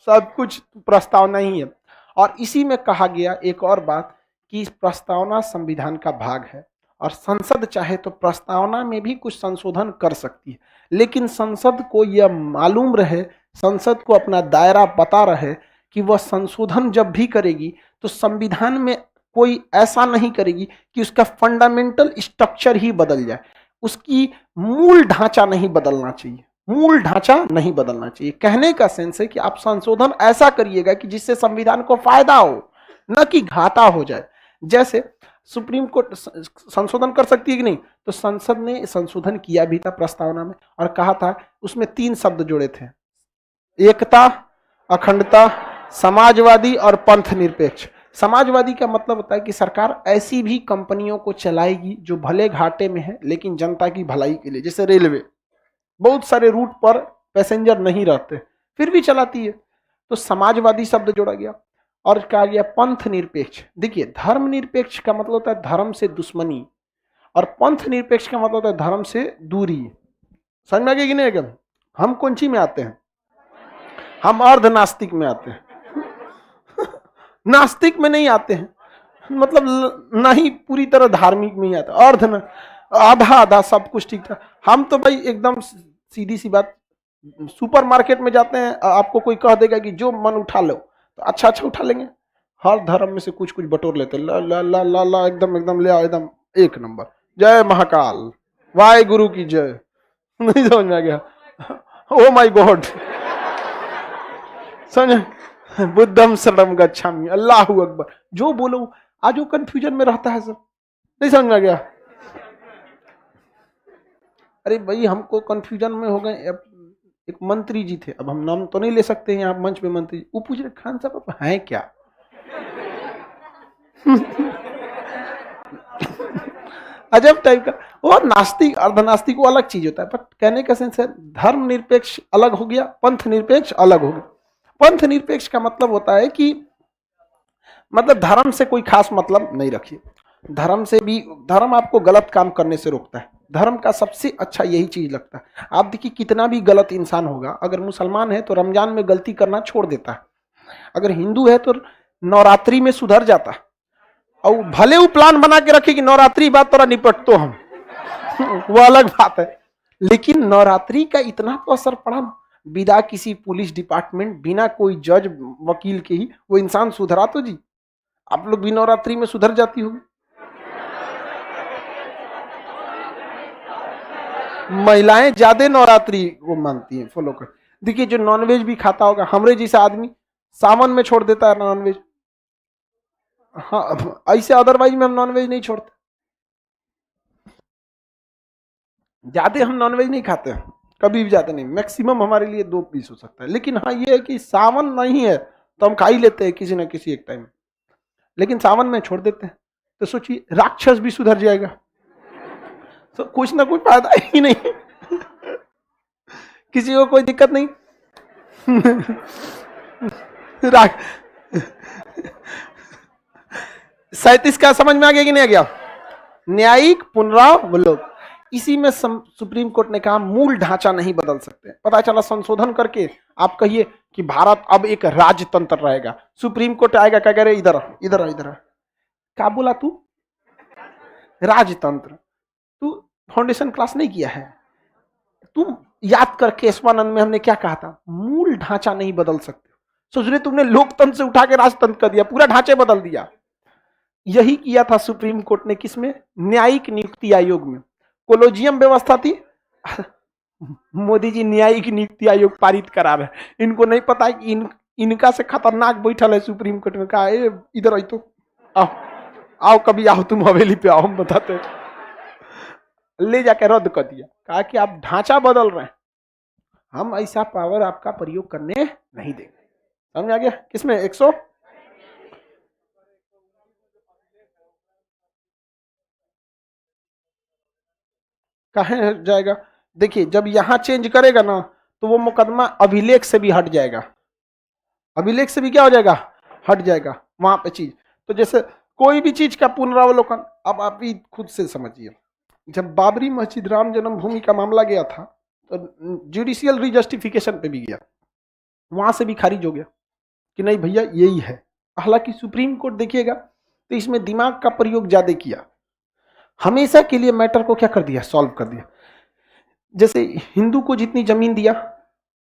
सब कुछ प्रस्तावना ही है। और इसी में कहा गया एक और बात कि प्रस्तावना संविधान का भाग है, और संसद चाहे तो प्रस्तावना में भी कुछ संशोधन कर सकती है, लेकिन संसद को यह मालूम रहे, संसद को अपना दायरा पता रहे कि वह संशोधन जब भी करेगी तो संविधान में कोई ऐसा नहीं करेगी कि उसका फंडामेंटल स्ट्रक्चर ही बदल जाए, उसकी मूल ढांचा नहीं बदलना चाहिए, मूल ढांचा नहीं बदलना चाहिए। कहने का सेंस है कि आप संशोधन ऐसा करिएगा कि जिससे संविधान को फायदा हो, न कि घाटा हो जाए। जैसे सुप्रीम कोर्ट संशोधन कर सकती है कि नहीं? तो संसद ने संशोधन किया भी था प्रस्तावना में, और कहा था, उसमें 3 शब्द जोड़े थे, एकता, अखंडता, समाजवादी और पंथ निरपेक्ष। समाजवादी का मतलब होता है कि सरकार ऐसी भी कंपनियों को चलाएगी जो भले घाटे में है लेकिन जनता की भलाई के लिए, जैसे रेलवे, बहुत सारे रूट पर पैसेंजर नहीं रहते फिर भी चलाती है, तो समाजवादी शब्द जोड़ा गया। और कहा गया पंथ निरपेक्ष। देखिए, धर्म निरपेक्ष का मतलब होता है धर्म से दुश्मनी, और पंथ निरपेक्ष का मतलब होता है धर्म से दूरी। समझ में आ गया कि नहीं? एकदम। हम कौन सी में आते हैं? हम अर्ध नास्तिक में आते हैं। नास्तिक में नहीं आते हैं, मतलब नहीं पूरी तरह धार्मिक में ही आता, अर्ध न, आधा आधा सब कुछ ठीक था। हम तो भाई एकदम सीधी सी बात, सुपरमार्केट में जाते हैं, आपको कोई कह देगा कि जो मन उठा लो, तो अच्छा अच्छा उठा लेंगे। हर धर्म में से कुछ कुछ बटोर लेते, ला ला ला ला ला एकदम एकदम ले आओ, एकदम 1 नंबर, जय महाकाल, वाहे गुरु की जय। नहीं समझ में आ गया? ओ माय गॉड, समझ? बुद्धम शरणम गच्छामि, अल्लाहू अकबर, जो बोलो। आज वो कंफ्यूजन में रहता है सब, नहीं समझ में आ गया? अरे भाई, हमको कंफ्यूजन में हो गए। एक मंत्री जी थे, अब हम नाम तो नहीं ले सकते यहाँ मंच पे, मंत्री, वो पूछ रहे खान साहब आप हैं क्या? अजब टाइप का। वो नास्तिक अर्धनास्तिक वो अलग चीज होता है, बट कहने का सेंस है धर्म निरपेक्ष अलग हो गया, पंथ निरपेक्ष अलग हो गया। पंथ निरपेक्ष का मतलब होता है कि मतलब धर्म से कोई खास मतलब नहीं रखिए, धर्म से भी, धर्म आपको गलत काम करने से रोकता है। धर्म का सबसे अच्छा यही चीज लगता है। आप देखिए कितना भी गलत इंसान होगा, अगर मुसलमान है तो रमजान में गलती करना छोड़ देता है, अगर हिंदू है तो नवरात्रि में सुधर जाता है, और भले वो प्लान बना के रखे कि नवरात्रि बाद तोरा निपट तो हम वो अलग बात है। लेकिन नवरात्रि का इतना तो असर पड़ा ना, बिना किसी पुलिस डिपार्टमेंट, बिना कोई जज वकील के ही वो इंसान सुधरा तो जी। आप लोग भी नवरात्रि में सुधर जाती होगी। महिलाएं ज्यादा नवरात्रि को मानती हैं, फॉलो कर। देखिए जो नॉनवेज भी खाता होगा, हमरे जैसा आदमी सावन में छोड़ देता है नॉनवेज। हाँ, ऐसे अदरवाइज में हम नॉनवेज नहीं छोड़ते, ज्यादा हम नॉनवेज नहीं खाते हैं, कभी भी ज्यादा नहीं, मैक्सिमम हमारे लिए 2 पीस हो सकता है। लेकिन हाँ ये है कि सावन नहीं है तो हम खा ही लेते हैं किसी ना किसी एक टाइम, लेकिन सावन में छोड़ देते हैं। तो सोचिए राक्षस भी सुधर जाएगा, तो कुछ ना कुछ फायदा ही नहीं, किसी को कोई दिक्कत नहीं। राख 37 का समझ में आ गया कि नहीं आ गया? न्यायिक पुनरावलोकन, इसी में सुप्रीम कोर्ट ने कहा मूल ढांचा नहीं बदल सकते। पता चला संशोधन करके आप कहिए कि भारत अब एक राजतंत्र रहेगा, सुप्रीम कोर्ट आएगा क्या कह रहे, इधर इधर इधर, क्या बोला तू? राजतंत्र। तू फाउंडेशन क्लास नहीं किया है? तुम याद कर केशवानंद में हमने क्या कहा था, मूल ढांचा नहीं बदल सकते। सोच रहे तुमने लोकतंत्र से उठा के राजतंत्र कर दिया, पूरा ढांचे बदल दिया। यही किया था सुप्रीम कोर्ट ने, किसमें? न्यायिक नियुक्ति आयोग में। कोलोजियम व्यवस्था थी, मोदी जी न्यायिक नियुक्ति आयोग पारित करा रहे। इनको नहीं पता है कि इनका से खतरनाक बैठल है सुप्रीम कोर्ट में। कहा इधर आई तो आओ आओ, कभी आओ तुम हवेली पे आओ, हम बताते। ले जाकर रद्द कर दिया, कहा कि आप ढांचा बदल रहे हैं, हम ऐसा पावर आपका प्रयोग करने नहीं देंगे। समझ आ गया? किसमें? 100 कहाँ जाएगा? देखिए जब यहां चेंज करेगा ना तो वो मुकदमा अभिलेख से भी हट जाएगा। अभिलेख से भी क्या हो जाएगा? हट जाएगा वहां पे चीज। तो जैसे कोई भी चीज का पुनरावलोकन, अब आप भी खुद से समझिए, जब बाबरी मस्जिद राम जन्मभूमि का मामला गया था तो जुडिशियल रिजस्टिफिकेशन पे भी गया, वहां से भी खारिज हो गया कि नहीं भैया यही है। हालांकि सुप्रीम कोर्ट देखिएगा तो इसमें दिमाग का प्रयोग ज्यादा किया, हमेशा के लिए मैटर को क्या कर दिया? सॉल्व कर दिया। जैसे हिंदू को जितनी जमीन दिया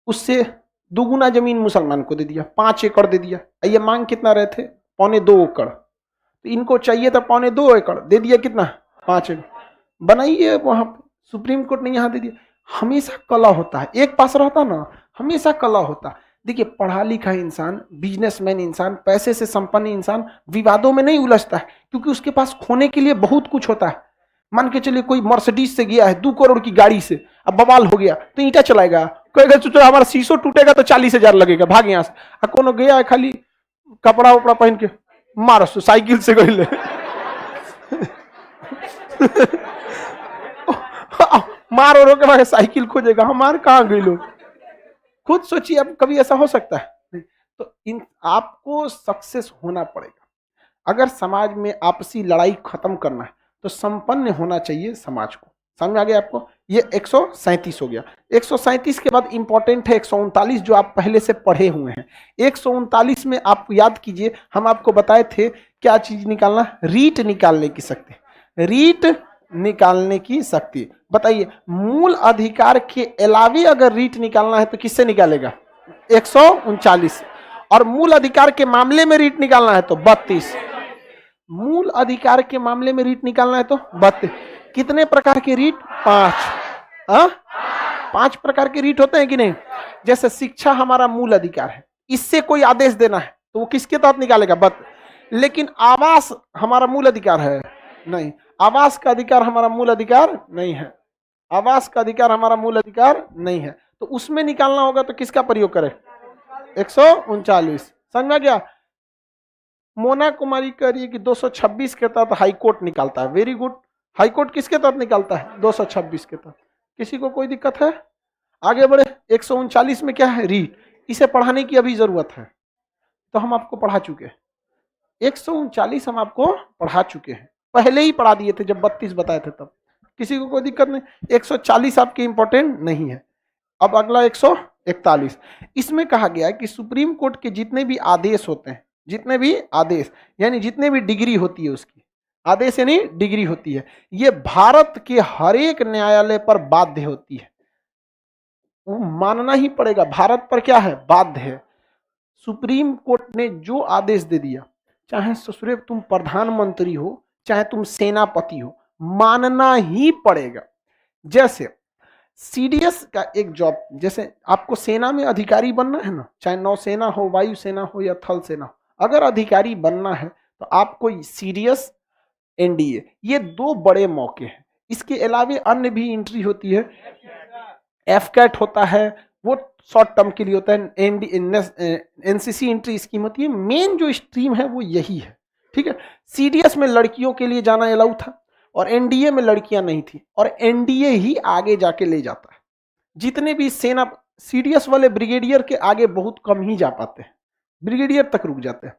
उससे दुगुना जमीन मुसलमान को दे दिया, 5 एकड़ दे दिया। ये मांग कितना रहे थे? 2.25 एकड़, तो इनको चाहिए था 2.25 एकड़, दे दिया कितना? 5 एकड़। बनाइए वहां पर, सुप्रीम कोर्ट ने यहां दे दिया। हमेशा कला होता है, एक पास रहता ना, हमेशा कला होता। देखिए पढ़ा लिखा इंसान, बिजनेसमैन इंसान, पैसे से संपन्न इंसान विवादों में नहीं उलझता है, क्योंकि उसके पास खोने के लिए बहुत कुछ होता है। मान के चलिए कोई मर्सिडीज से गया है 2 करोड़ की गाड़ी से, अब बवाल हो गया तो ईंटा चलाएगा, कहेगा सोचो हमारा शीशो टूटेगा तो 40,000 लगेगा, भाग यहाँ से। कोनो गया है खाली कपड़ा उपड़ा पहन के, मारो साइकिल से गए मारो रो के भागे, साइकिल खोजेगा, हमारे कहाँ गए लोग? खुद सोचिए, अब कभी ऐसा हो सकता है? तो इन आपको सक्सेस होना पड़ेगा। अगर समाज में आपसी लड़ाई खत्म करना है तो संपन्न होना चाहिए समाज को। समझ आ गया आपको? ये 137 हो गया। 137 के बाद इंपॉर्टेंट है 139, जो आप पहले से पढ़े हुए हैं। 139 में आप याद कीजिए, हम आपको बताए थे क्या चीज निकालना? रीट निकालने की शक्ति, रीट निकालने की शक्ति। बताइए मूल अधिकार के अलावे अगर रीट निकालना है तो किससे निकालेगा? 139। और मूल अधिकार के मामले में रीट निकालना है तो 32। मूल अधिकार के मामले में रीट निकालना है तो 32। कितने प्रकार के रीट? 5। 5 प्रकार के रीट होते हैं कि नहीं? जैसे शिक्षा हमारा मूल अधिकार है, इससे कोई आदेश देना है तो वो किसके तहत निकालेगा? 32। लेकिन आवास हमारा मूल अधिकार है? नहीं, आवास का अधिकार हमारा मूल अधिकार नहीं है। आवास का अधिकार हमारा मूल अधिकार नहीं है, तो उसमें निकालना होगा तो किसका प्रयोग करें? 139। समझ में गया? मोना कुमारी कह रही है कि 226 के तहत हाईकोर्ट निकालता है। Very good. हाईकोर्ट किसके तहत निकालता है? 226 के तहत। किसी को कोई दिक्कत है? आगे बढ़े। 139 में क्या है? रीट। इसे पढ़ाने की अभी जरूरत है, तो हम आपको पढ़ा चुके हैं। 139 हम आपको पढ़ा चुके हैं, पहले ही पढ़ा दिए थे जब 32 बताए थे तब। किसी को कोई दिक्कत नहीं। 140 आपके इंपॉर्टेंट नहीं है। अब अगला 141। इसमें कहा गया है कि सुप्रीम कोर्ट के जितने भी आदेश होते हैं, जितने भी आदेश यानी जितने भी डिग्री होती है उसकी, आदेश यानी डिग्री होती है, ये भारत के हर एक न्यायालय पर बाध्य होती है। वो मानना ही पड़ेगा, भारत पर क्या है? बाध्य है। सुप्रीम कोर्ट ने जो आदेश दे दिया, चाहे ससुरे तुम प्रधानमंत्री हो चाहे तुम सेनापति हो, मानना ही पड़ेगा। जैसे सीडीएस का एक जॉब, जैसे आपको सेना में अधिकारी बनना है ना, चाहे नौसेना हो, वायुसेना हो या थल सेना हो, अगर अधिकारी बनना है तो आपको सीडीएस, एनडीए, ये 2 बड़े मौके हैं। इसके अलावे अन्य भी एंट्री होती है, एफकैट होता है, वो शॉर्ट टर्म के लिए होता है, एनसीसी एंट्री स्कीम होती है। मेन जो स्ट्रीम है वो यही है, ठीक है। सीडीएस में लड़कियों के लिए जाना अलाउ था और एनडीए में लड़कियां नहीं थी, और एनडीए ही आगे जाके ले जाता है। जितने भी सेना, सीडीएस वाले ब्रिगेडियर के आगे बहुत कम ही जा पाते हैं, ब्रिगेडियर तक रुक जाते हैं।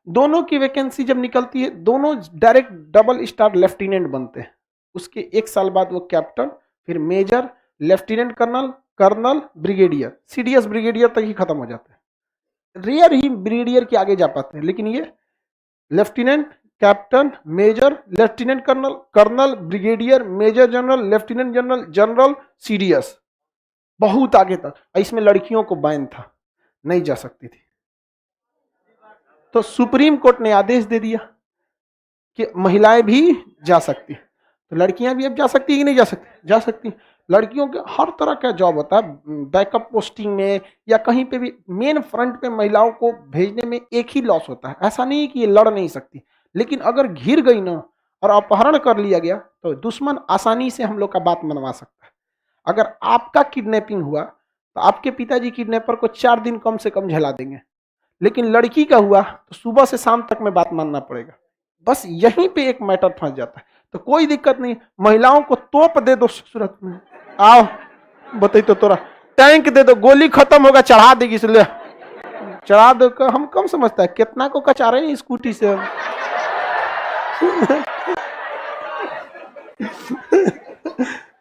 दोनों की वैकेंसी जब निकलती है, दोनों डायरेक्ट डबल स्टार लेफ्टिनेंट बनते हैं। उसके एक साल बाद वो कैप्टन, फिर major, lieutenant colonel, colonel, brigadier, CDS brigadier तक ही खत्म हो जाते हैं। रेयर ही ब्रिगेडियर के आगे जा पाते हैं, लेकिन ये lieutenant, captain, major, lieutenant colonel, colonel, brigadier, major general, lieutenant general, general, CDS, बहुत आगे तक। इसमें लड़कियों को बैन था, नहीं जा सकती थी। तो सुप्रीम कोर्ट ने आदेश दे दिया कि महिलाएं भी जा सकती हैं। तो लड़कियां भी अब जा सकती है कि नहीं जा सकती? जा सकती। लड़कियों के हर तरह का जॉब होता है, बैकअप पोस्टिंग में या कहीं पे भी। मेन फ्रंट पे महिलाओं को भेजने में एक ही लॉस होता है, ऐसा नहीं कि ये लड़ नहीं सकती, लेकिन अगर घिर गई ना और अपहरण कर लिया गया तो दुश्मन आसानी से हम लोग का बात मनवा सकता है। अगर आपका किडनैपिंग हुआ तो आपके पिताजी किडनैपर को 4 दिन कम से कम झेला देंगे, लेकिन लड़की का हुआ तो सुबह से शाम तक में बात मानना पड़ेगा। बस यहीं पे एक मैटर फंस जाता है। तो कोई दिक्कत नहीं, महिलाओं को तोप दे दो सूरत में, आओ बताई तो तोरा टैंक दे दो, गोली खत्म होगा चढ़ा देगी, इसलिए चढ़ा दो। हम कम समझता है कितना को कचा रहे हैं स्कूटी से।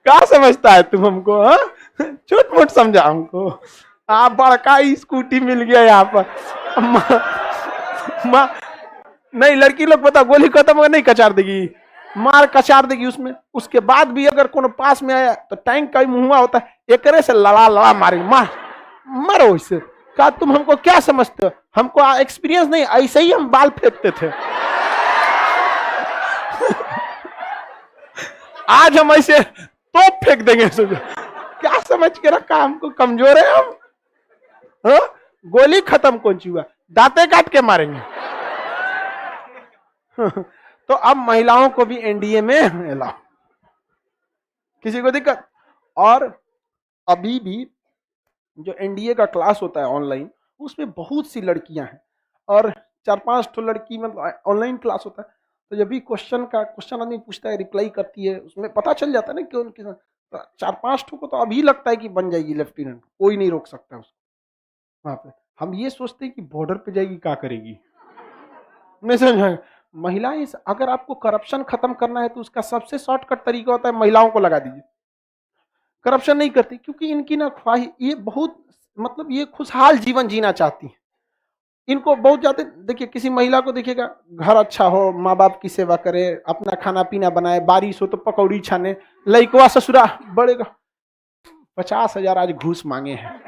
क्या समझता है तुम हमको? छोट मोट समझा हमको। आप बड़का स्कूटी मिल गया यहाँ पर। नहीं, लड़की लोग पता गोली खत्म होगा नहीं कचार देगी, मार कचार देगी उसमें। उसके बाद भी अगर कोनो पास में आया तो टैंक का मुंह होता है, एक से लड़ा लड़ा मारेगी, मार मारो इससे। क्या तुम हमको क्या समझते हो? हमको एक्सपीरियंस नहीं, ऐसे ही हम बाल फेंकते थे। आज हम ऐसे तो फेंक देंगे। क्या समझ के रखा हमको? कमजोर है हम? गोली खत्म कौन सी हुआ, दांते काट के मारेंगे। तो अब महिलाओं को भी एनडीए में लाओ, किसी को दिक्कत? और अभी भी जो एनडीए का क्लास होता है ऑनलाइन, उसमें बहुत सी लड़कियां हैं और 4-5 तो लड़की, मतलब ऑनलाइन क्लास होता है। तो जब भी क्वेश्चन आदमी पूछता है, रिप्लाई करती है, उसमें पता चल जाता है ना कि उनके 4-5 को तो अभी लगता है कि बन जाएगी लेफ्टिनेंट, कोई नहीं रोक सकता उसको वहां पे। हम ये सोचते हैं कि बॉर्डर पे जाएगी क्या करेगी, नहीं समझ। महिलाएं, अगर आपको करप्शन खत्म करना है तो उसका सबसे शॉर्टकट तरीका होता है महिलाओं को लगा दीजिए। करप्शन नहीं करती क्योंकि इनकी ना ख्वाहिश, ये बहुत मतलब ये खुशहाल जीवन जीना चाहती है। इनको बहुत ज्यादा, देखिए किसी महिला को देखिएगा, घर अच्छा हो, माँ बाप की सेवा करे, अपना खाना पीना बनाए, बारिश हो तो पकौड़ी छाने, लइकवा ससुरा बढ़ेगा। 50,000 आज घूस मांगे हैं,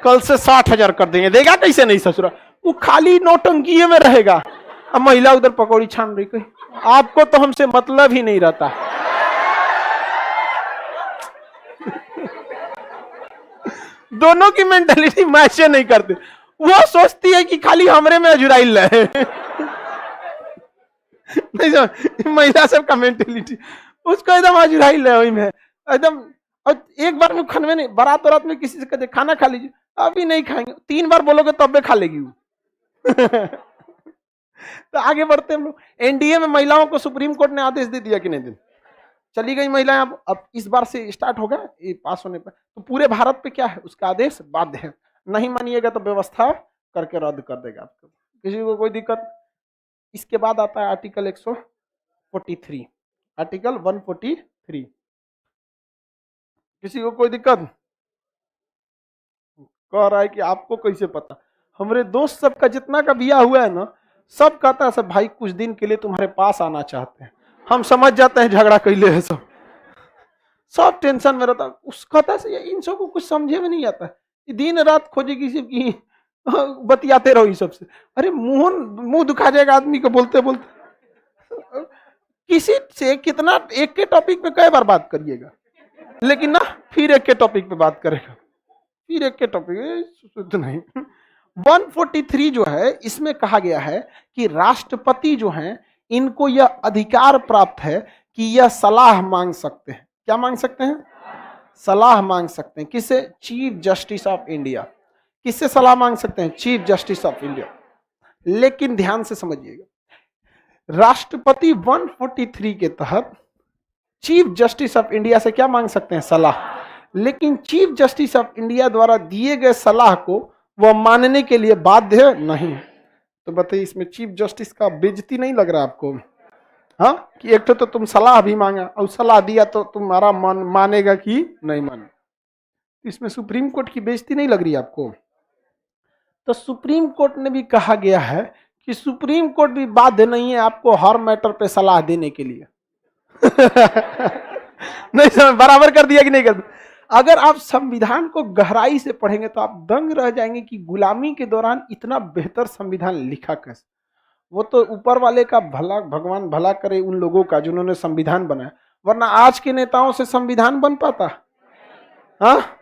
कल से 60,000 कर देंगे, देगा कैसे नहीं ससुरा? वो खाली नौटंकी में रहेगा। अब महिला उधर पकौड़ी छान रही, कहीं आपको तो हमसे मतलब ही नहीं रहता। दोनों की मेंटालिटी मैच नहीं करते। वो सोचती है कि खाली हमरे में अजुराइल है। नहीं समझ, महिला सबका मेंटालिटी उसको एकदम अजुराइल है, वही में एकदम। और एक बार में खाने नहीं, बारात वारात में किसी से कहते खाना खा लीजिए, अभी नहीं खाएंगे, 3 बार बोलोगे तब भी खा लेगी वो। तो आगे बढ़ते हम लोग। एनडीए में महिलाओं को सुप्रीम कोर्ट ने आदेश दे दिया कि नहीं दिन चली गई महिलाएं। अब इस बार से स्टार्ट होगा ये पास होने पर, तो पूरे भारत पे क्या है उसका आदेश बाध्य है। नहीं मानिएगा तो व्यवस्था करके रद्द कर देगा आपको, किसी को कोई दिक्कत। इसके बाद आता है आर्टिकल 143, आर्टिकल 143। किसी को कोई दिक्कत? कह रहा है कि आपको कैसे पता? हमारे दोस्त सबका जितना का बिया हुआ है ना, सब कहता है सब भाई कुछ दिन के लिए तुम्हारे पास आना चाहते हैं। हम समझ जाते हैं झगड़ा कैले है, सब टेंशन में रहता। उस कहता से इन सबको कुछ समझे में नहीं आता है, दिन रात खोजेगी सिर्फ की बतियाते रहो इन सबसे। अरे मुंह दुखा जाएगा आदमी को बोलते बोलते। किसी से कितना एक के टॉपिक पे कई बार बात करिएगा, लेकिन ना फिर एक के टॉपिक पे बात करेगा, फिर एक के टॉपिक नहीं। 143 जो है, इसमें कहा गया है कि राष्ट्रपति जो हैं इनको यह अधिकार प्राप्त है कि यह सलाह मांग सकते हैं। क्या मांग सकते हैं? सलाह मांग सकते हैं। किससे? Chief justice of India. किससे सलाह मांग सकते हैं? Chief justice of India. लेकिन ध्यान से समझिएगा, राष्ट्रपति 143 के तहत चीफ जस्टिस ऑफ इंडिया से क्या मांग सकते हैं? सलाह। लेकिन चीफ जस्टिस ऑफ इंडिया द्वारा दिए गए सलाह को वह मानने के लिए बाध्य नहीं। तो बताइए, इसमें चीफ जस्टिस का बेइज्जती नहीं लग रहा आपको? हाँ, कि एक तो तुम सलाह भी मांगा और सलाह दिया तो तुम्हारा मानेगा कि नहीं माने? इसमें सुप्रीम कोर्ट की बेइज्जती नहीं लग रही आपको? तो सुप्रीम कोर्ट ने भी कहा गया है कि सुप्रीम कोर्ट भी बाध्य नहीं है आपको हर मैटर पे सलाह देने के लिए। नहीं समझ, बराबर कर दिया कि नहीं कर दिया? अगर आप संविधान को गहराई से पढ़ेंगे तो आप दंग रह जाएंगे कि गुलामी के दौरान इतना बेहतर संविधान लिखा कैसे। वो तो ऊपर वाले का भला, भगवान भला करे उन लोगों का जिन्होंने संविधान बनाया, वरना आज के नेताओं से संविधान बन पाता? हाँ,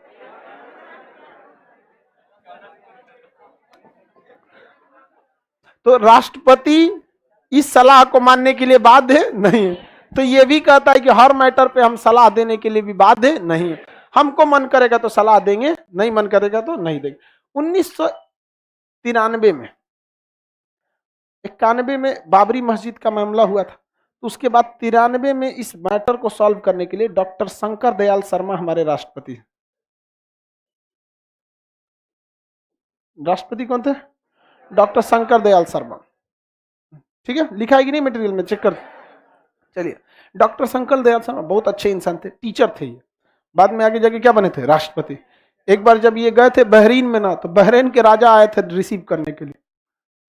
तो राष्ट्रपति इस सलाह को मानने के लिए बाध्य नहीं है। तो ये भी कहता है कि हर मैटर पे हम सलाह देने के लिए भी बाध्य नहीं है। हमको मन करेगा तो सलाह देंगे, नहीं मन करेगा तो नहीं देंगे। 1993 में 91 में बाबरी मस्जिद का मामला हुआ था, तो उसके बाद 93 में इस मैटर को सॉल्व करने के लिए डॉक्टर शंकर दयाल शर्मा हमारे राष्ट्रपति। राष्ट्रपति कौन थे? डॉक्टर शंकर दयाल शर्मा। ठीक है, लिखा है कि नहीं मटेरियल में, चेक कर। चलिए, डॉक्टर शंकर दयाल शर्मा बहुत अच्छे इंसान थे, टीचर थे ये। बाद में आगे जाके क्या बने थे? राष्ट्रपति। एक बार जब ये गए थे बहरीन में ना, तो बहरीन के राजा आए थे रिसीव करने के लिए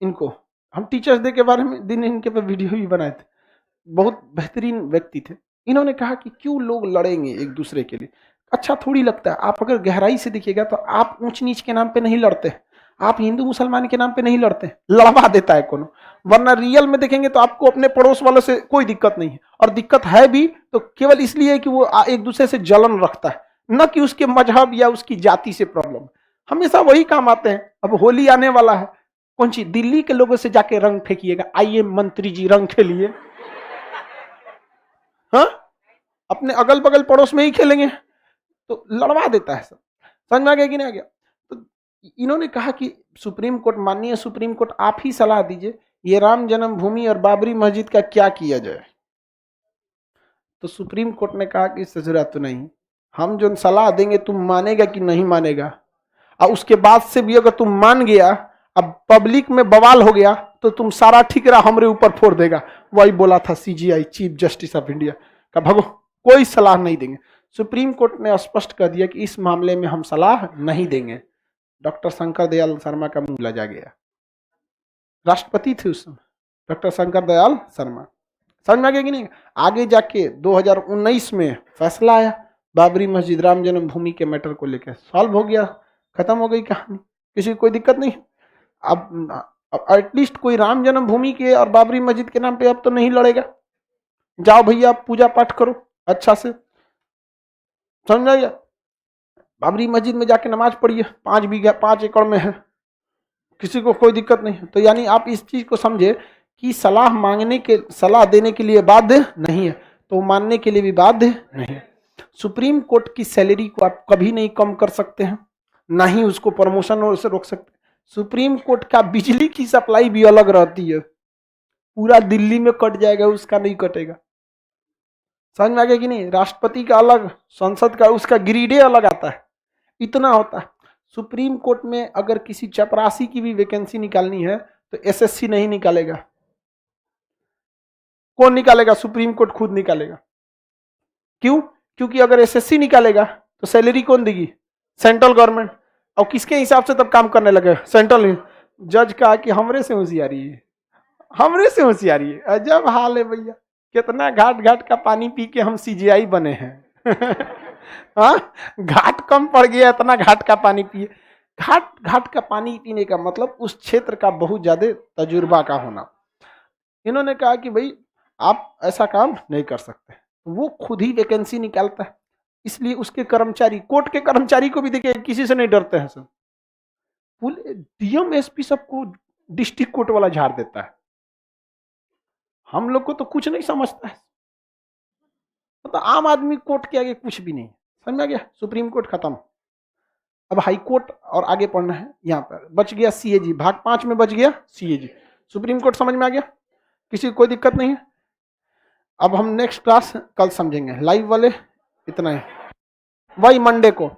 इनको। हम टीचर्स डे के बारे में दिन इनके पे वीडियो भी बनाए थे। बहुत बेहतरीन व्यक्ति थे। इन्होंने कहा कि क्यों लोग लड़ेंगे एक दूसरे के लिए, अच्छा थोड़ी लगता है। आप अगर गहराई से देखिएगा तो आप ऊंच नीच के नाम पे नहीं लड़ते, आप हिंदू मुसलमान के नाम पे नहीं लड़ते, लड़वा देता है कोनो। वरना रियल में देखेंगे तो आपको अपने पड़ोस वालों से कोई दिक्कत नहीं है, और दिक्कत है भी तो केवल इसलिए कि वो एक दूसरे से जलन रखता है, न कि उसके मजहब या उसकी जाति से प्रॉब्लम। हमेशा वही काम आते हैं। अब होली आने वाला है, कौन सी दिल्ली के लोगों से जाके रंग फेंकिएगा, आइए मंत्री जी रंग खेलिए। हाँ, अपने अगल बगल पड़ोस में ही खेलेंगे, तो लड़वा देता है सब। समझ में आ गया कि नहीं आ गया? तो इन्होंने कहा कि सुप्रीम कोर्ट, माननीय सुप्रीम कोर्ट, आप ही सलाह दीजिए ये राम जन्मभूमि और बाबरी मस्जिद का क्या किया जाए। तो सुप्रीम कोर्ट ने कहा कि इससे जरूरत तो नहीं, हम जो सलाह देंगे तुम मानेगा कि नहीं मानेगा, और उसके बाद से भी अगर तुम मान गया, अब पब्लिक में बवाल हो गया, तो तुम सारा ठिकरा हमरे ऊपर फोड़ देगा। वही बोला था CGI, chief justice of India का, भगो कोई सलाह नहीं देंगे। सुप्रीम कोर्ट ने स्पष्ट कर दिया कि इस मामले में हम सलाह नहीं देंगे। डॉक्टर शंकर दयाल शर्मा का मुंह लजा गया। राष्ट्रपति थे उस समय डॉक्टर शंकर दयाल शर्मा। समझ में आ गया कि नहीं? आगे जाके 2019 में फैसला आया, बाबरी मस्जिद राम जन्मभूमि के मैटर को लेकर सॉल्व हो गया, खत्म हो गई कहानी, किसी को कोई दिक्कत नहीं। अब एटलीस्ट कोई राम जन्मभूमि के और बाबरी मस्जिद के नाम पे अब तो नहीं लड़ेगा। जाओ भैया पूजा पाठ करो अच्छा से, समझ आइए। बाबरी मस्जिद में जाके नमाज पढ़िए, 5 बीघा 5 एकड़ में है, किसी को कोई दिक्कत नहीं है। तो यानी आप इस चीज को समझे कि सलाह मांगने के, सलाह देने के लिए बाध्य नहीं है, तो मानने के लिए भी बाध्य नहीं है। सुप्रीम कोर्ट की सैलरी को आप कभी नहीं कम कर सकते हैं, ना ही उसको प्रमोशन से रोक सकते। सुप्रीम कोर्ट का बिजली की सप्लाई भी अलग रहती है, पूरा दिल्ली में कट जाएगा, उसका नहीं कटेगा। समझ में आ गया कि नहीं? राष्ट्रपति का अलग, संसद का उसका ग्रीडे अलग आता है, इतना होता है। सुप्रीम कोर्ट में अगर किसी चपरासी की भी वैकेंसी निकालनी है तो एसएससी नहीं निकालेगा। कौन निकालेगा? सुप्रीम कोर्ट खुद निकालेगा। क्यों? क्योंकि अगर एसएससी निकालेगा तो सैलरी कौन देगी? Central government. और किसके हिसाब से तब काम करने लगे? सेंट्रल। जज कहा कि हमरे से होशियारी है, हमरे से होशियारी है। अजब हाल है भैया, कितना घाट घाट का पानी पी के हम सीजीआई बने हैं। हाँ, घाट कम पड़ गया, इतना घाट का पानी पिए। घाट घाट का पानी पीने का मतलब उस क्षेत्र का बहुत ज्यादा तजुर्बा का होना। इन्होंने कहा कि भाई आप ऐसा काम नहीं कर सकते, वो खुद ही वैकेंसी निकालता है। इसलिए उसके कर्मचारी, कोर्ट के कर्मचारी को भी देखिए किसी से नहीं डरते हैं सब। डीएम एसपी सबको डिस्ट्रिक्ट कोर्ट वाला झाड़ देता है, हम लोग को तो कुछ नहीं समझता है। मतलब आम आदमी कोर्ट के आगे कुछ भी नहीं। समझ में आ गया? सुप्रीम कोर्ट खत्म। अब हाई कोर्ट और आगे पढ़ना है। यहाँ पर बच गया सीएजी, भाग 5 में बच गया सीएजी। सुप्रीम कोर्ट समझ में आ गया, किसी को कोई दिक्कत नहीं है। अब हम नेक्स्ट क्लास कल समझेंगे, लाइव वाले इतना ही, वही मंडे को।